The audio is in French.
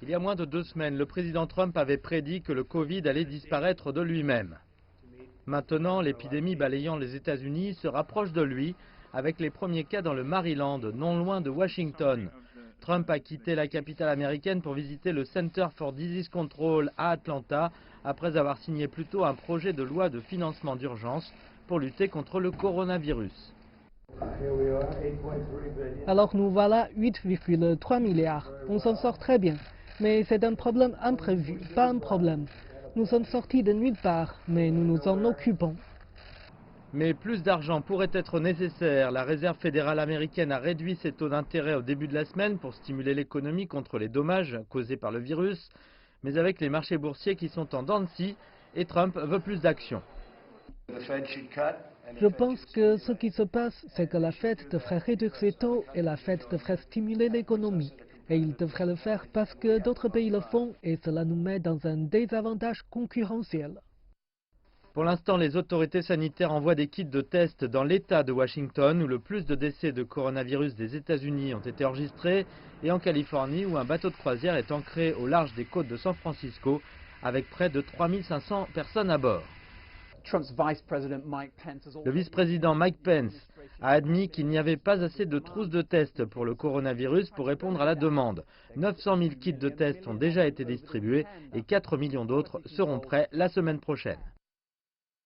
Il y a moins de 2 semaines, le président Trump avait prédit que le Covid allait disparaître de lui-même. Maintenant, l'épidémie balayant les États-Unis se rapproche de lui, avec les premiers cas dans le Maryland, non loin de Washington. Trump a quitté la capitale américaine pour visiter le Center for Disease Control à Atlanta, après avoir signé plus tôt un projet de loi de financement d'urgence pour lutter contre le coronavirus. Alors nous voilà 8,3 milliards. On s'en sort très bien. Mais c'est un problème imprévu, pas un problème. Nous sommes sortis de nulle part, mais nous nous en occupons. Mais plus d'argent pourrait être nécessaire. La Réserve fédérale américaine a réduit ses taux d'intérêt au début de la semaine pour stimuler l'économie contre les dommages causés par le virus. Mais avec les marchés boursiers qui sont en dents de scie, et Trump veut plus d'action. Je pense que ce qui se passe, c'est que la Fed devrait réduire ses taux et la Fed devrait stimuler l'économie. Et il devrait le faire parce que d'autres pays le font et cela nous met dans un désavantage concurrentiel. Pour l'instant, les autorités sanitaires envoient des kits de tests dans l'État de Washington, où le plus de décès de coronavirus des États-Unis ont été enregistrés, et en Californie, où un bateau de croisière est ancré au large des côtes de San Francisco, avec près de 3500 personnes à bord. Le vice-président Mike Pence a admis qu'il n'y avait pas assez de trousses de tests pour le coronavirus pour répondre à la demande. 900 000 kits de tests ont déjà été distribués et 4 millions d'autres seront prêts la semaine prochaine.